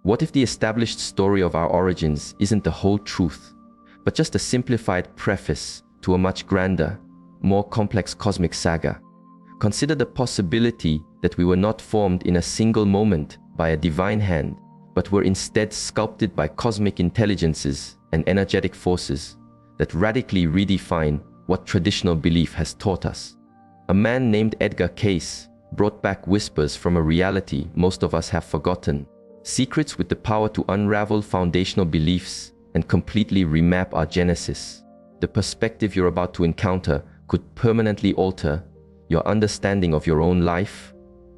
What if the established story of our origins isn't the whole truth, but just a simplified preface to a much grander, more complex cosmic saga? Consider the possibility that we were not formed in a single moment by a divine hand, but were instead sculpted by cosmic intelligences and energetic forces that radically redefine what traditional belief has taught us. A man named Edgar Cayce brought back whispers from a reality most of us have forgotten, secrets with the power to unravel foundational beliefs and completely remap our genesis. The perspective you're about to encounter could permanently alter your understanding of your own life,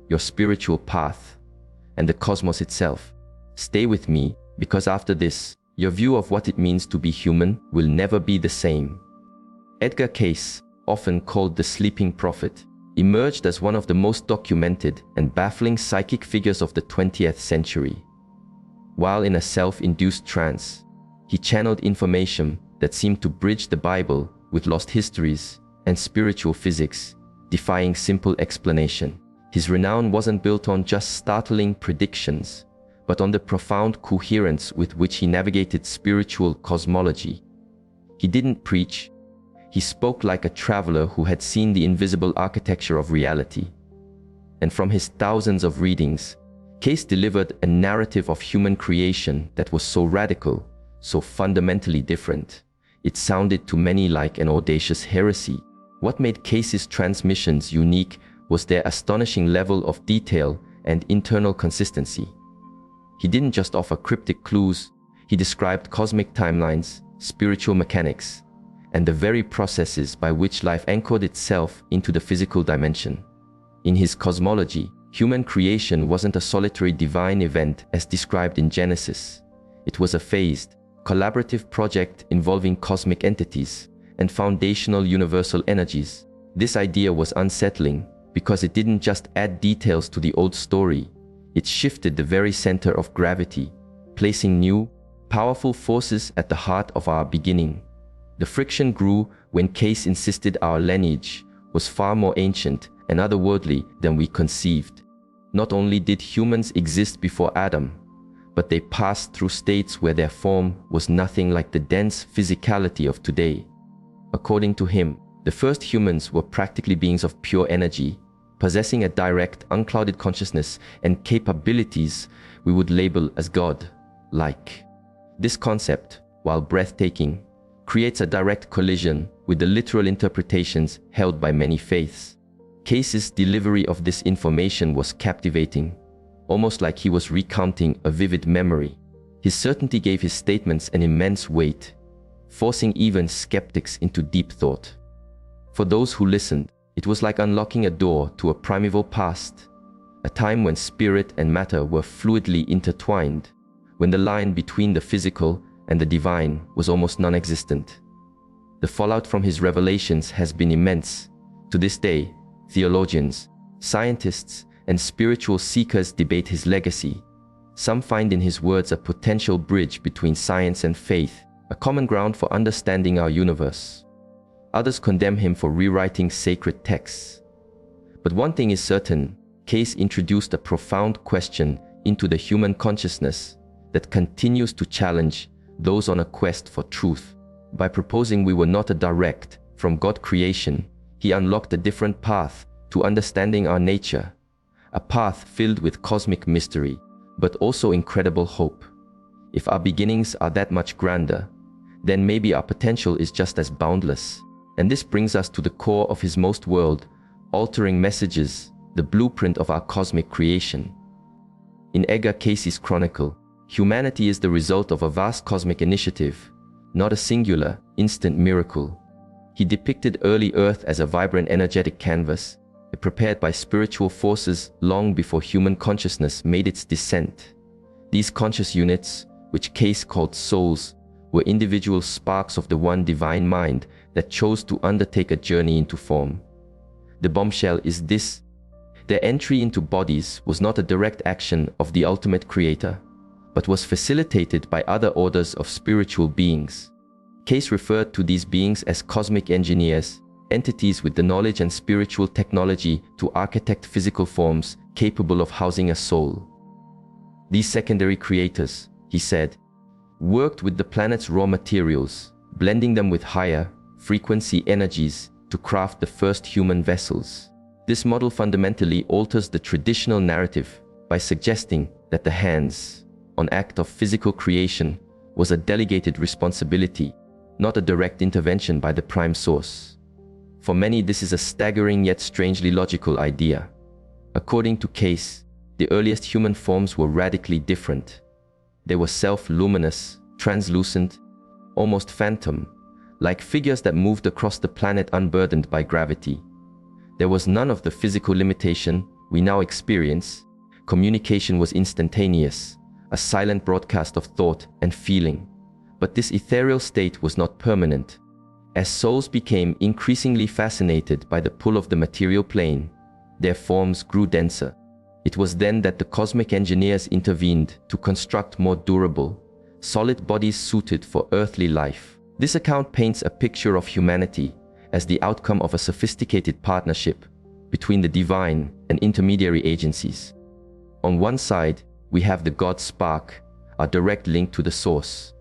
your spiritual path, and the cosmos itself. Stay with me, because after this, your view of what it means to be human will never be the same. Edgar Cayce, often called the Sleeping Prophet, emerged as one of the most documented and baffling psychic figures of the 20th century. While in a self-induced trance, he channeled information that seemed to bridge the Bible with lost histories and spiritual physics, defying simple explanation. His renown wasn't built on just startling predictions, but on the profound coherence with which he navigated spiritual cosmology. He didn't preach. He spoke like a traveler who had seen the invisible architecture of reality. And from his thousands of readings, Cayce delivered a narrative of human creation that was so radical, so fundamentally different. It sounded to many like an audacious heresy. What made Cayce's transmissions unique was their astonishing level of detail and internal consistency. He didn't just offer cryptic clues, he described cosmic timelines, spiritual mechanics, and the very processes by which life anchored itself into the physical dimension. In his cosmology, human creation wasn't a solitary divine event as described in Genesis. It was a phased, collaborative project involving cosmic entities and foundational universal energies. This idea was unsettling because it didn't just add details to the old story, it shifted the very center of gravity, placing new, powerful forces at the heart of our beginning. The friction grew when Cayce insisted our lineage was far more ancient and otherworldly than we conceived. Not only did humans exist before Adam, but they passed through states where their form was nothing like the dense physicality of today. According to him, the first humans were practically beings of pure energy, possessing a direct, unclouded consciousness and capabilities we would label as God-like. This concept, while breathtaking, creates a direct collision with the literal interpretations held by many faiths. Cayce's delivery of this information was captivating, almost like he was recounting a vivid memory. His certainty gave his statements an immense weight, forcing even skeptics into deep thought. For those who listened, it was like unlocking a door to a primeval past, a time when spirit and matter were fluidly intertwined, when the line between the physical and the divine was almost non-existent. The fallout from his revelations has been immense. To this day, theologians, scientists, and spiritual seekers debate his legacy. Some find in his words a potential bridge between science and faith, a common ground for understanding our universe. Others condemn him for rewriting sacred texts. But one thing is certain, Cayce introduced a profound question into the human consciousness that continues to challenge those on a quest for truth. By proposing we were not a direct from God creation, he unlocked a different path to understanding our nature, a path filled with cosmic mystery, but also incredible hope. If our beginnings are that much grander, then maybe our potential is just as boundless. And this brings us to the core of his most world-altering messages, the blueprint of our cosmic creation. In Edgar Cayce's chronicle, humanity is the result of a vast cosmic initiative, not a singular, instant miracle. He depicted early Earth as a vibrant, energetic canvas, prepared by spiritual forces long before human consciousness made its descent. These conscious units, which Cayce called souls, were individual sparks of the one divine mind that chose to undertake a journey into form. The bombshell is this: their entry into bodies was not a direct action of the ultimate creator, but was facilitated by other orders of spiritual beings. Cayce referred to these beings as cosmic engineers, entities with the knowledge and spiritual technology to architect physical forms capable of housing a soul. These secondary creators, he said, worked with the planet's raw materials, blending them with higher frequency energies to craft the first human vessels. This model fundamentally alters the traditional narrative by suggesting that the hands-on act of physical creation was a delegated responsibility, not a direct intervention by the prime source. For many, this is a staggering yet strangely logical idea. According to Case, the earliest human forms were radically different. They were self-luminous, translucent, almost phantom, like figures that moved across the planet unburdened by gravity. There was none of the physical limitation we now experience. Communication was instantaneous, a silent broadcast of thought and feeling. But this ethereal state was not permanent. As souls became increasingly fascinated by the pull of the material plane, their forms grew denser. It was then that the cosmic engineers intervened to construct more durable, solid bodies suited for earthly life. This account paints a picture of humanity as the outcome of a sophisticated partnership between the divine and intermediary agencies. On one side, we have the God spark, a direct link to the source.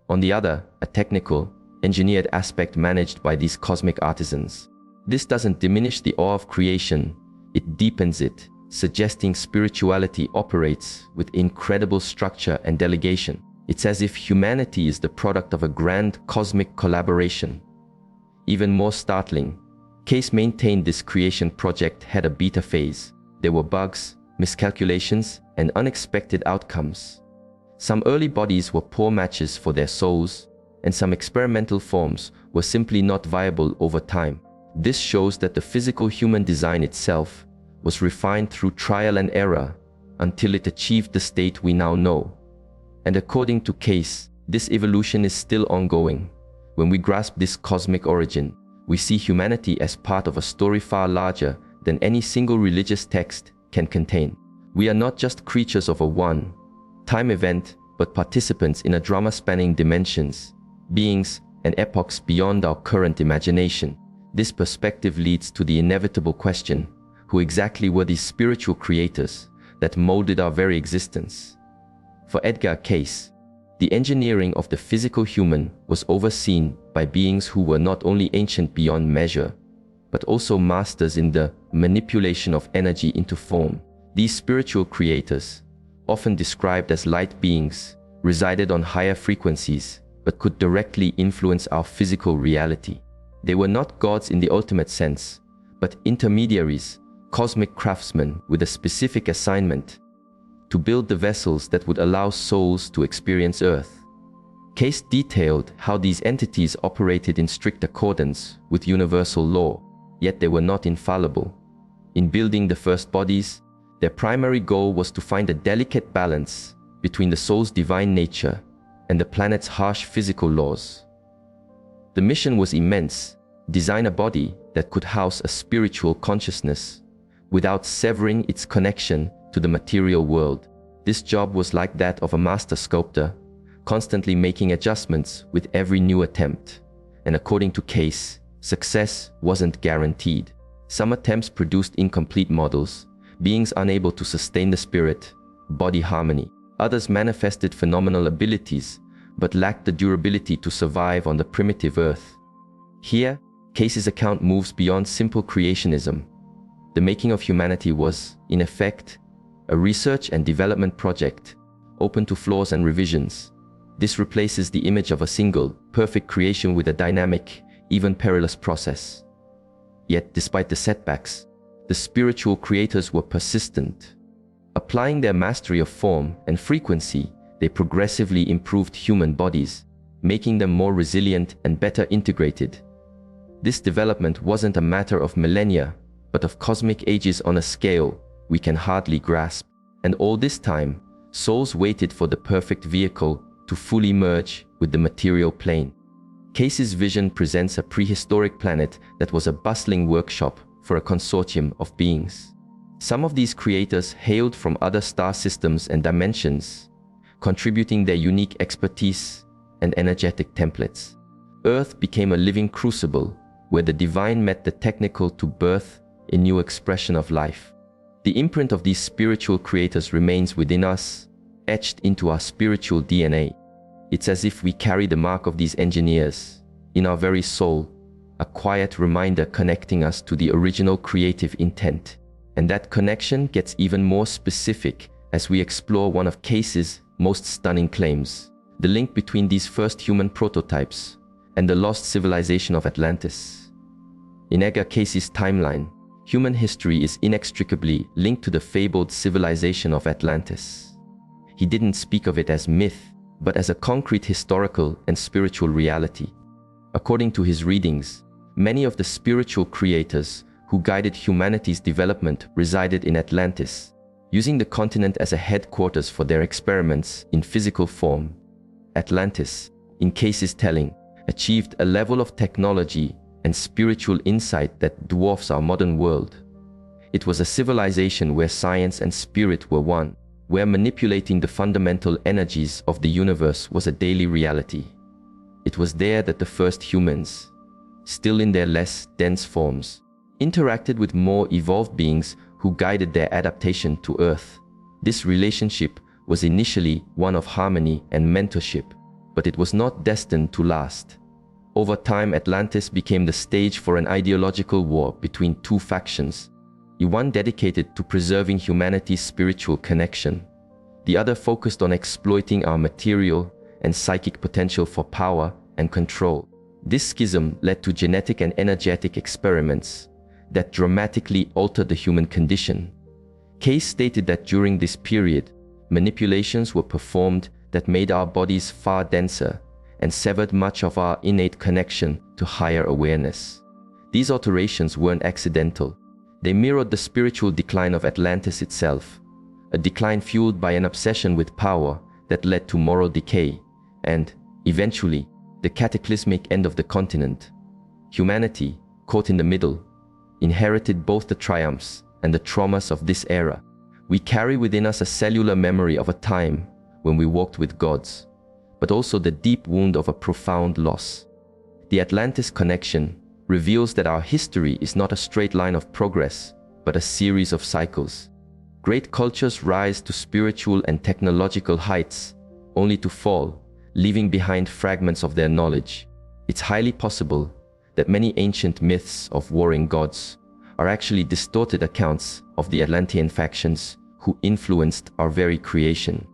On the other, a technical, engineered aspect managed by these cosmic artisans. This doesn't diminish the awe of creation, it deepens it, suggesting spirituality operates with incredible structure and delegation. It's as if humanity is the product of a grand cosmic collaboration. Even more startling, Case maintained this creation project had a beta phase. There were bugs, miscalculations, and unexpected outcomes. Some early bodies were poor matches for their souls, and some experimental forms were simply not viable over time. This shows that the physical human design itself was refined through trial and error until it achieved the state we now know. And according to Case, this evolution is still ongoing. When we grasp this cosmic origin, we see humanity as part of a story far larger than any single religious text can contain. We are not just creatures of a one-time event, but participants in a drama spanning dimensions, beings, and epochs beyond our current imagination. This perspective leads to the inevitable question: who exactly were these spiritual creators that molded our very existence? For Edgar Case, the engineering of the physical human was overseen by beings who were not only ancient beyond measure, but also masters in the manipulation of energy into form. These spiritual creators, often described as light beings, resided on higher frequencies, but could directly influence our physical reality. They were not gods in the ultimate sense, but intermediaries, cosmic craftsmen with a specific assignment: to build the vessels that would allow souls to experience Earth. Case detailed how these entities operated in strict accordance with universal law, yet they were not infallible. In building the first bodies, their primary goal was to find a delicate balance between the soul's divine nature and the planet's harsh physical laws. The mission was immense: design a body that could house a spiritual consciousness without severing its connection to the material world. This job was like that of a master sculptor, constantly making adjustments with every new attempt. And according to Case, success wasn't guaranteed. Some attempts produced incomplete models, beings unable to sustain the spirit-body harmony. Others manifested phenomenal abilities, but lacked the durability to survive on the primitive Earth. Here, Case's account moves beyond simple creationism. The making of humanity was, in effect, a research and development project, open to flaws and revisions. This replaces the image of a single, perfect creation with a dynamic, even perilous process. Yet, despite the setbacks, the spiritual creators were persistent. Applying their mastery of form and frequency, they progressively improved human bodies, making them more resilient and better integrated. This development wasn't a matter of millennia, but of cosmic ages on a scale we can hardly grasp. And all this time, souls waited for the perfect vehicle to fully merge with the material plane. Case's vision presents a prehistoric planet that was a bustling workshop for a consortium of beings. Some of these creators hailed from other star systems and dimensions, contributing their unique expertise and energetic templates. Earth became a living crucible where the divine met the technical to birth a new expression of life. The imprint of these spiritual creators remains within us, etched into our spiritual DNA. It's as if we carry the mark of these engineers in our very soul, a quiet reminder connecting us to the original creative intent. And that connection gets even more specific as we explore one of Case's most stunning claims: the link between these first human prototypes and the lost civilization of Atlantis. In Edgar Case's timeline, human history is inextricably linked to the fabled civilization of Atlantis. He didn't speak of it as myth, but as a concrete historical and spiritual reality. According to his readings, many of the spiritual creators who guided humanity's development resided in Atlantis, using the continent as a headquarters for their experiments in physical form. Atlantis, in Case's telling, achieved a level of technology and spiritual insight that dwarfs our modern world. It was a civilization where science and spirit were one, where manipulating the fundamental energies of the universe was a daily reality. It was there that the first humans, still in their less dense forms, interacted with more evolved beings who guided their adaptation to Earth. This relationship was initially one of harmony and mentorship, but it was not destined to last. Over time, Atlantis became the stage for an ideological war between two factions, the one dedicated to preserving humanity's spiritual connection, the other focused on exploiting our material and psychic potential for power and control. This schism led to genetic and energetic experiments that dramatically altered the human condition. Case stated that during this period, manipulations were performed that made our bodies far denser and severed much of our innate connection to higher awareness. These alterations weren't accidental. They mirrored the spiritual decline of Atlantis itself, a decline fueled by an obsession with power that led to moral decay and, eventually, the cataclysmic end of the continent. Humanity, caught in the middle, inherited both the triumphs and the traumas of this era. We carry within us a cellular memory of a time when we walked with gods, but also the deep wound of a profound loss. The Atlantis connection reveals that our history is not a straight line of progress, but a series of cycles. Great cultures rise to spiritual and technological heights, only to fall, leaving behind fragments of their knowledge. It's highly possible that many ancient myths of warring gods are actually distorted accounts of the Atlantean factions who influenced our very creation.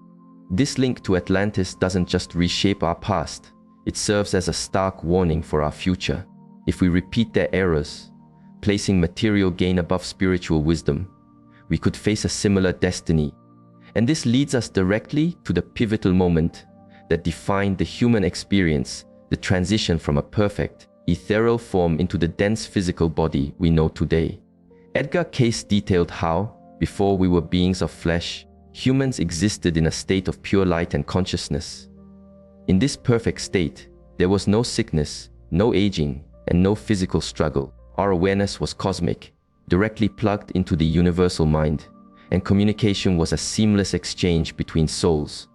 This link to Atlantis doesn't just reshape our past, it serves as a stark warning for our future. If we repeat their errors, placing material gain above spiritual wisdom, we could face a similar destiny. And this leads us directly to the pivotal moment that defined the human experience, the transition from a perfect, ethereal form into the dense physical body we know today. Edgar Case detailed how, before we were beings of flesh, humans existed in a state of pure light and consciousness. In this perfect state, there was no sickness, no aging, and no physical struggle. Our awareness was cosmic, directly plugged into the universal mind, and communication was a seamless exchange between souls.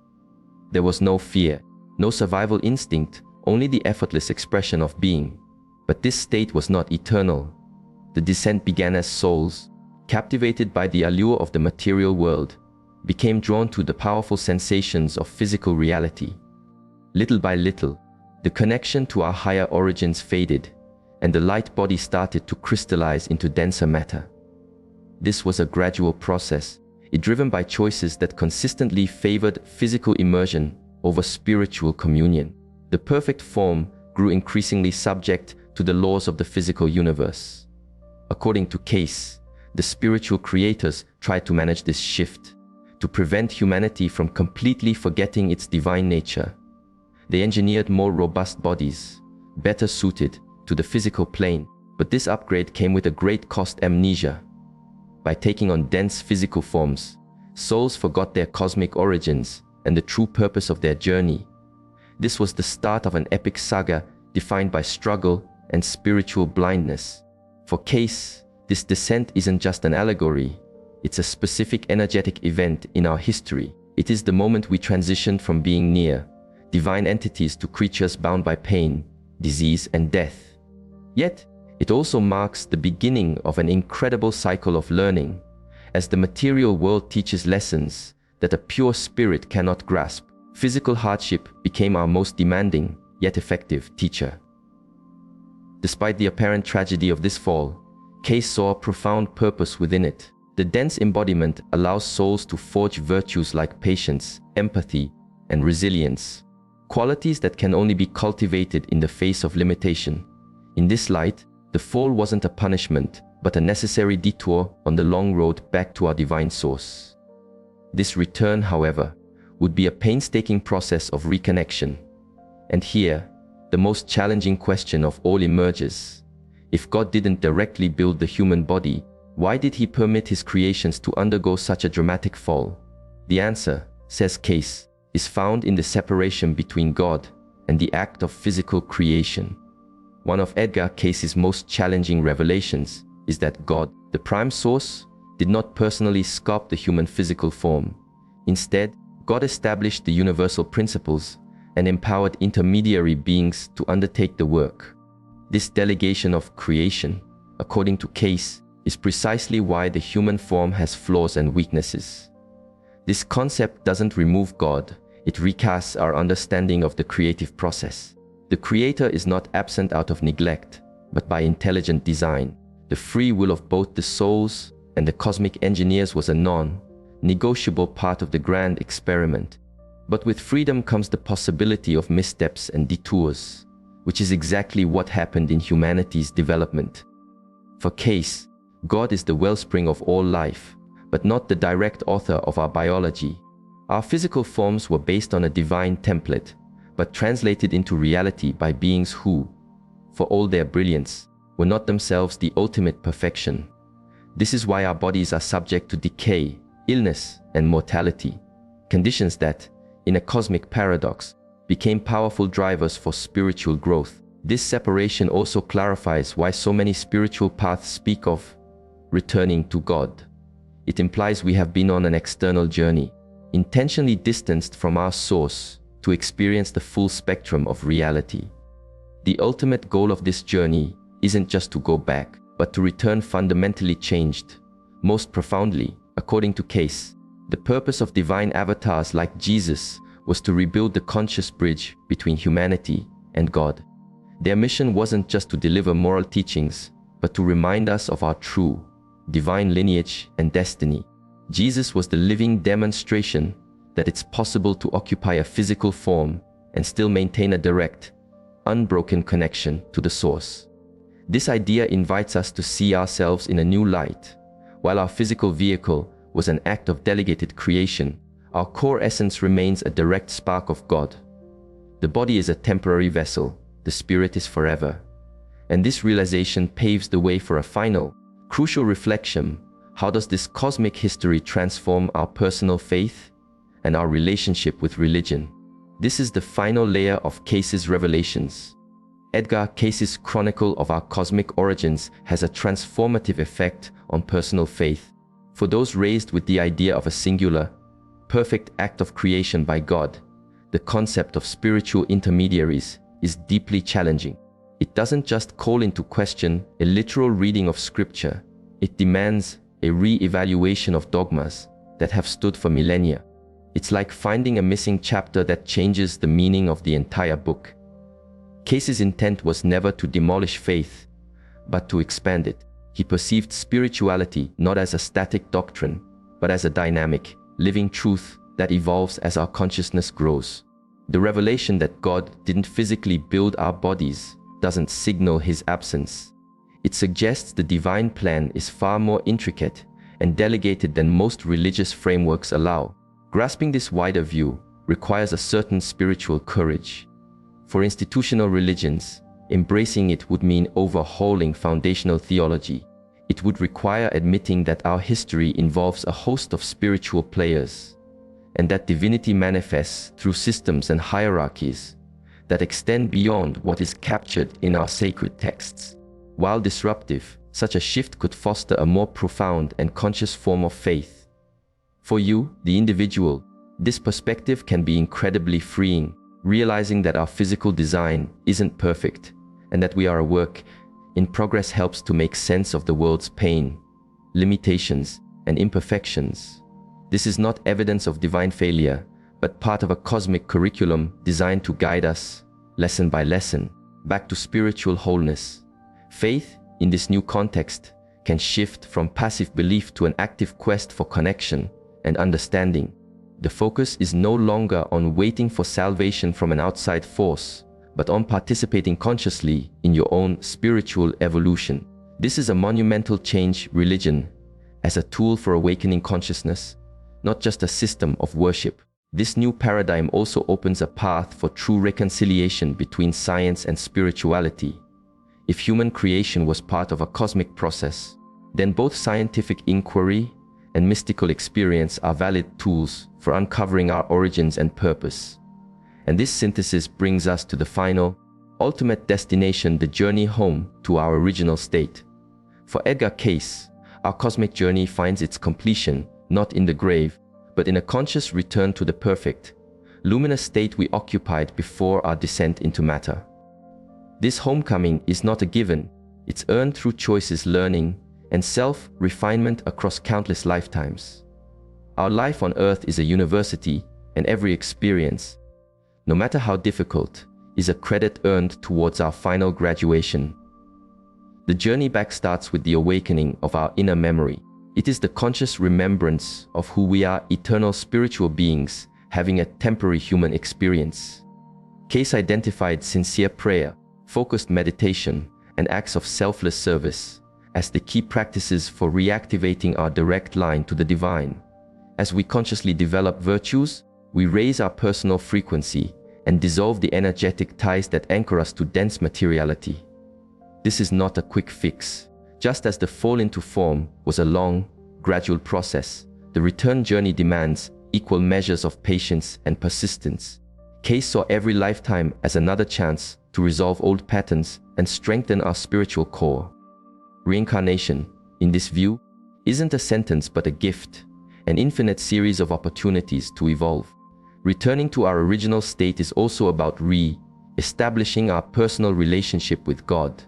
There was no fear, no survival instinct, only the effortless expression of being. But this state was not eternal. The descent began as souls, captivated by the allure of the material world, became drawn to the powerful sensations of physical reality. Little by little, the connection to our higher origins faded, and the light body started to crystallize into denser matter. This was a gradual process, driven by choices that consistently favored physical immersion over spiritual communion. The perfect form grew increasingly subject to the laws of the physical universe. According to Case, the spiritual creators tried to manage this shift, to prevent humanity from completely forgetting its divine nature. They engineered more robust bodies, better suited to the physical plane, but this upgrade came with a great cost: amnesia. By taking on dense physical forms, souls forgot their cosmic origins and the true purpose of their journey. This was the start of an epic saga defined by struggle and spiritual blindness. For Case, this descent isn't just an allegory, it's a specific energetic event in our history. It is the moment we transitioned from being near divine entities to creatures bound by pain, disease, and death. Yet, it also marks the beginning of an incredible cycle of learning. As the material world teaches lessons, that a pure spirit cannot grasp. Physical hardship became our most demanding, yet effective teacher. Despite the apparent tragedy of this fall, Case saw a profound purpose within it. The dense embodiment allows souls to forge virtues like patience, empathy, and resilience, qualities that can only be cultivated in the face of limitation. In this light, the fall wasn't a punishment, but a necessary detour on the long road back to our divine source. This return, however, would be a painstaking process of reconnection. And here, the most challenging question of all emerges. If God didn't directly build the human body, why did he permit his creations to undergo such a dramatic fall? The answer, says Case, is found in the separation between God and the act of physical creation. One of Edgar Case's most challenging revelations is that God, the prime source, did not personally sculpt the human physical form. Instead, God established the universal principles and empowered intermediary beings to undertake the work. This delegation of creation, according to Case, is precisely why the human form has flaws and weaknesses. This concept doesn't remove God, it recasts our understanding of the creative process. The Creator is not absent out of neglect, but by intelligent design. The free will of both the souls and the cosmic engineers was a non-negotiable part of the grand experiment. But with freedom comes the possibility of missteps and detours, which is exactly what happened in humanity's development. For Case, God is the wellspring of all life, but not the direct author of our biology. Our physical forms were based on a divine template, but translated into reality by beings who, for all their brilliance, were not themselves the ultimate perfection. This is why our bodies are subject to decay, illness, and mortality, conditions that, in a cosmic paradox, became powerful drivers for spiritual growth. This separation also clarifies why so many spiritual paths speak of returning to God. It implies we have been on an external journey, intentionally distanced from our source to experience the full spectrum of reality. The ultimate goal of this journey isn't just to go back, but to return fundamentally changed. Most profoundly, according to Case, the purpose of divine avatars like Jesus was to rebuild the conscious bridge between humanity and God. Their mission wasn't just to deliver moral teachings, but to remind us of our true, divine lineage and destiny. Jesus was the living demonstration that it's possible to occupy a physical form and still maintain a direct, unbroken connection to the source. This idea invites us to see ourselves in a new light. While our physical vehicle was an act of delegated creation, our core essence remains a direct spark of God. The body is a temporary vessel, the spirit is forever. And this realization paves the way for a final, crucial reflection. How does this cosmic history transform our personal faith and our relationship with religion? This is the final layer of Case's revelations. Edgar Case's chronicle of our cosmic origins has a transformative effect on personal faith. For those raised with the idea of a singular, perfect act of creation by God, the concept of spiritual intermediaries is deeply challenging. It doesn't just call into question a literal reading of scripture, it demands a re-evaluation of dogmas that have stood for millennia. It's like finding a missing chapter that changes the meaning of the entire book. Case's intent was never to demolish faith, but to expand it. He perceived spirituality not as a static doctrine, but as a dynamic, living truth that evolves as our consciousness grows. The revelation that God didn't physically build our bodies doesn't signal his absence. It suggests the divine plan is far more intricate and delegated than most religious frameworks allow. Grasping this wider view requires a certain spiritual courage. For institutional religions, embracing it would mean overhauling foundational theology. It would require admitting that our history involves a host of spiritual players, and that divinity manifests through systems and hierarchies that extend beyond what is captured in our sacred texts. While disruptive, such a shift could foster a more profound and conscious form of faith. For you, the individual, this perspective can be incredibly freeing, realizing that our physical design isn't perfect, and that we are a work in progress helps to make sense of the world's pain, limitations, and imperfections. This is not evidence of divine failure, but part of a cosmic curriculum designed to guide us, lesson by lesson, back to spiritual wholeness. Faith, in this new context, can shift from passive belief to an active quest for connection and understanding. The focus is no longer on waiting for salvation from an outside force, but on participating consciously in your own spiritual evolution. This is a monumental change. Religion as a tool for awakening consciousness, not just a system of worship. This new paradigm also opens a path for true reconciliation between science and spirituality. If human creation was part of a cosmic process, then both scientific inquiry and mystical experience are valid tools for uncovering our origins and purpose. And this synthesis brings us to the final, ultimate destination, the journey home to our original state. For Edgar Cayce, our cosmic journey finds its completion not in the grave, but in a conscious return to the perfect, luminous state we occupied before our descent into matter. This homecoming is not a given, it's earned through choices, learning, and self-refinement across countless lifetimes. Our life on earth is a university, and every experience, no matter how difficult, is a credit earned towards our final graduation. The journey back starts with the awakening of our inner memory. It is the conscious remembrance of who we are, eternal spiritual beings having a temporary human experience. Cayce identified sincere prayer, focused meditation, and acts of selfless service as the key practices for reactivating our direct line to the divine. As we consciously develop virtues, we raise our personal frequency and dissolve the energetic ties that anchor us to dense materiality. This is not a quick fix. Just as the fall into form was a long, gradual process, the return journey demands equal measures of patience and persistence. Cayce saw every lifetime as another chance to resolve old patterns and strengthen our spiritual core. Reincarnation, in this view, isn't a sentence but a gift, an infinite series of opportunities to evolve. Returning to our original state is also about re-establishing our personal relationship with God.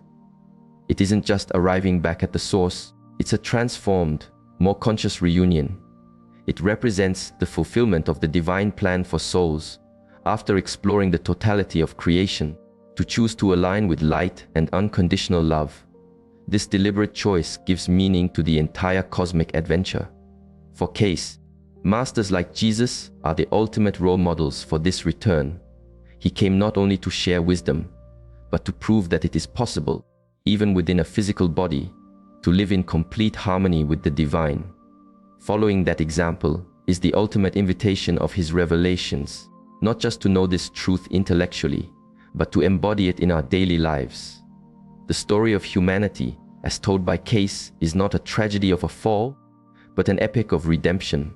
It isn't just arriving back at the source, it's a transformed, more conscious reunion. It represents the fulfillment of the divine plan for souls, after exploring the totality of creation, to choose to align with light and unconditional love. This deliberate choice gives meaning to the entire cosmic adventure. For Cayce, masters like Jesus are the ultimate role models for this return. He came not only to share wisdom, but to prove that it is possible, even within a physical body, to live in complete harmony with the divine. Following that example is the ultimate invitation of his revelations, not just to know this truth intellectually, but to embody it in our daily lives. The story of humanity, as told by Cayce, is not a tragedy of a fall, but an epic of redemption.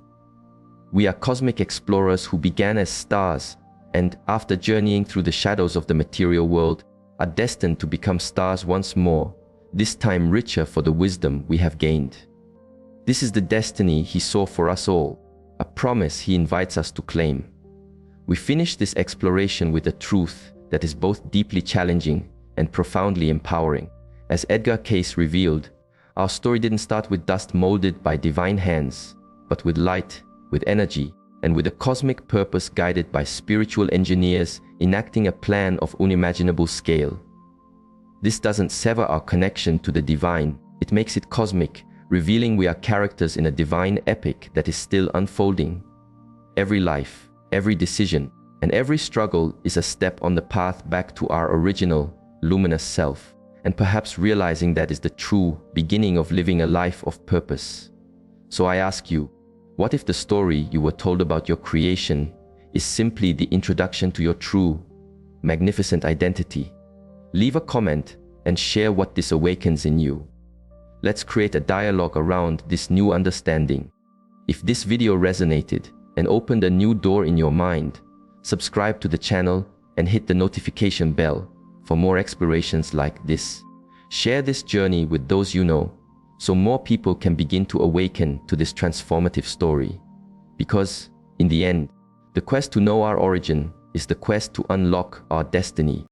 We are cosmic explorers who began as stars, and after journeying through the shadows of the material world, are destined to become stars once more, this time richer for the wisdom we have gained. This is the destiny he saw for us all, a promise he invites us to claim. We finish this exploration with a truth that is both deeply challenging and profoundly empowering. As Edgar Cayce revealed, our story didn't start with dust molded by divine hands, but with light, with energy, and with a cosmic purpose guided by spiritual engineers enacting a plan of unimaginable scale. This doesn't sever our connection to the divine, it makes it cosmic, revealing we are characters in a divine epic that is still unfolding. Every life, every decision, and every struggle is a step on the path back to our original, luminous self, and perhaps realizing that is the true beginning of living a life of purpose. So I ask you, what if the story you were told about your creation is simply the introduction to your true, magnificent identity? Leave a comment and share what this awakens in you. Let's create a dialogue around this new understanding. If this video resonated and opened a new door in your mind, subscribe to the channel and hit the notification bell for more explorations like this. Share this journey with those you know, so more people can begin to awaken to this transformative story. Because, in the end, the quest to know our origin is the quest to unlock our destiny.